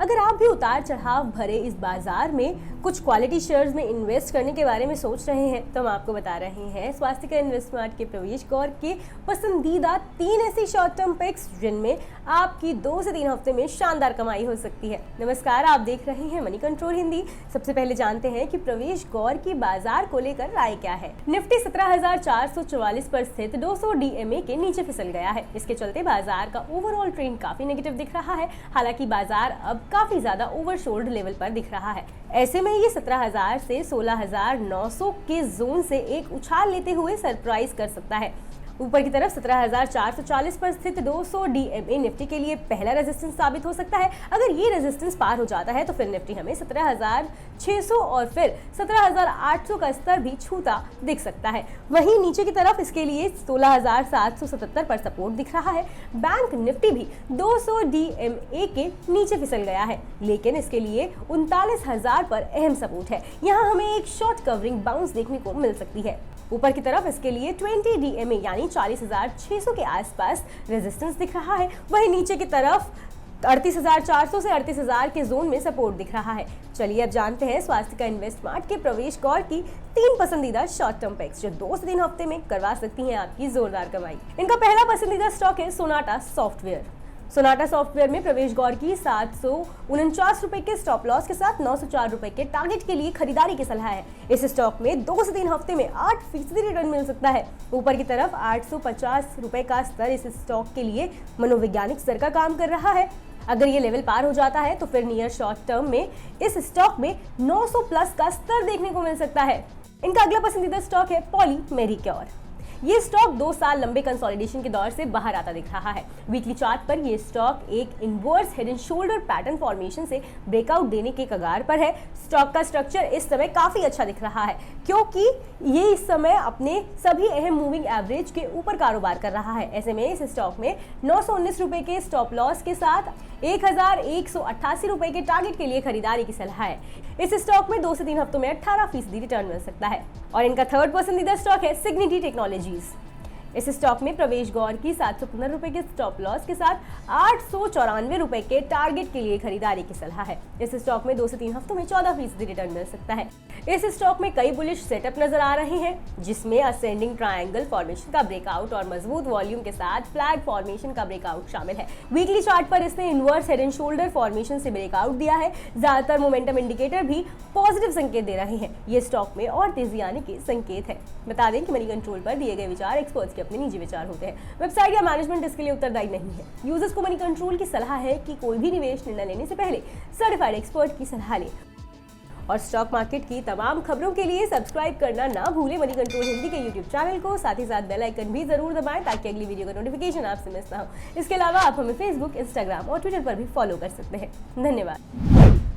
अगर आप भी उतार चढ़ाव भरे इस बाजार में कुछ क्वालिटी शेयर्स में इन्वेस्ट करने के बारे में सोच रहे हैं तो हम आपको बता रहे हैं स्वास्थ्य का इन्वेस्टमेंट के प्रवेश गौर के पसंदीदा 3 ऐसी शॉर्ट टर्म पिक्स जिनमें आपकी 2 से 3 हफ्ते में शानदार कमाई हो सकती है। नमस्कार, आप देख रहे हैं मनी कंट्रोल हिंदी। सबसे पहले जानते हैं कि प्रवेश गौर की बाजार को लेकर राय क्या है। निफ्टी 17,444 पर स्थित 200 DMA के नीचे फिसल गया है। इसके चलते बाजार का ओवरऑल ट्रेंड काफी नेगेटिव दिख रहा है। हालांकि बाजार अब काफी ज्यादा ओवरसोल्ड लेवल पर दिख रहा है। ऐसे में ये 17,000 से 16,900 के जोन से एक उछाल लेते हुए सरप्राइज कर सकता है। ऊपर की तरफ 17,440 पर स्थित 200 DMA निफ्टी के लिए पहला रेजिस्टेंस साबित हो सकता है। अगर ये रेजिस्टेंस पार हो जाता है तो फिर निफ्टी हमें 17,600 और फिर 17,800 का स्तर भी छूता दिख सकता है। वहीं नीचे की तरफ इसके लिए 16,777 पर सपोर्ट दिख रहा है। बैंक निफ्टी भी 200 DMA के नीचे फिसल गया है, लेकिन इसके लिए 39,000 पर अहम सपोर्ट है। यहाँ हमें एक शॉर्ट कवरिंग बाउंस देखने को मिल सकती है। ऊपर की तरफ इसके लिए 20 DMA यानी 40,600 के आसपास रेजिस्टेंस दिख रहा है। वहीं नीचे की तरफ 38,400 से 38,000 के जोन में सपोर्ट दिख रहा है। चलिए अब जानते हैं स्वास्थ्य का इन्वेस्टमेंट के प्रवेश गौर की 3 पसंदीदा शॉर्ट टर्म पिक्स जो 2 से 3 हफ्ते में करवा सकती हैं आपकी जोरदार कमाई। इनका पहला पसंदीदा स्टॉक है सोनाटा सॉफ्टवेयर। सोनाटा सॉफ्टवेयर में प्रवेश गौर की 749 रुपए के स्टॉप लॉस के साथ 904 रुपए के टारगेट के लिए खरीदारी की सलाह है। इस स्टॉक में 2 से 3 हफ्ते में 8% रिटर्न मिल सकता है। ऊपर की तरफ 850 रुपए का स्तर इस स्टॉक के लिए मनोवैज्ञानिक स्तर का काम कर रहा है। अगर ये लेवल पार हो जाता है तो फिर नियर शॉर्ट टर्म में इस स्टॉक में 900 प्लस का स्तर देखने को मिल सकता है। इनका अगला पसंदीदा स्टॉक है पॉली मेडिक्योर। ये स्टॉक 2 साल लंबे कंसोलिडेशन के दौर से बाहर आता दिख रहा है। वीकली चार्ट पर ये स्टॉक एक inverse head and shoulder pattern formation से ब्रेकआउट देने के कगार पर है। स्टॉक का स्ट्रक्चर इस समय काफी अच्छा दिख रहा है क्योंकि ये इस समय अपने सभी अहम मूविंग एवरेज के ऊपर कारोबार कर रहा है। ऐसे में इस स्टॉक में 919 रुपए के स्टॉप लॉस के साथ 1,188 रुपए के टारगेट के लिए खरीदारी की सलाह है। इस स्टॉक में 2 से 3 हफ्तों में 18% रिटर्न मिल सकता है। और इनका थर्ड पसंदीदा स्टॉक है सिग्निटी टेक्नोलॉजीज। इस स्टॉक में प्रवेश गौर की 715 रुपए के स्टॉप लॉस के साथ 894 रुपए के टारगेट के लिए खरीदारी की सलाह है। इस स्टॉक में 2 से 3 हफ्तों में 14% रिटर्न मिल सकता है। इस स्टॉक में कई बुलिश सेटअप नजर आ रहे हैं जिसमें असेंडिंग ट्रायंगल फॉर्मेशन का ब्रेकआउट और मजबूत वॉल्यूम के साथ फ्लैग फॉर्मेशन का ब्रेकआउट शामिल है। वीकली चार्ट पर इसने inverse head and shoulder formation से ब्रेकआउट दिया है। ज्यादातर मोमेंटम इंडिकेटर भी पॉजिटिव संकेत दे रहे हैं। ये स्टॉक में और तेजी आने के संकेत है। बता दें कि मनी कंट्रोल पर दिए गए विचार एक्सपर्ट्स के अपने निजी विचार होते हैं। वेबसाइट या मैनेजमेंट इसके लिए उत्तरदायी नहीं है। यूजर्स को मनी कंट्रोल की सलाह है कि कोई भी निवेश निर्णय लेने से पहले सर्टिफाइड एक्सपर्ट की सलाह लें। और स्टॉक मार्केट की तमाम खबरों के लिए सब्सक्राइब करना ना भूलें मनी कंट्रोल हिंदी के यूट्यूब चैनल को। साथ ही साथ बेल आइकन भी जरूर दबाएं ताकि अगली वीडियो का नोटिफिकेशन आपसे मिस ना हो। इसके अलावा आप हमें फेसबुक, इंस्टाग्राम और ट्विटर पर भी फॉलो कर सकते हैं। धन्यवाद।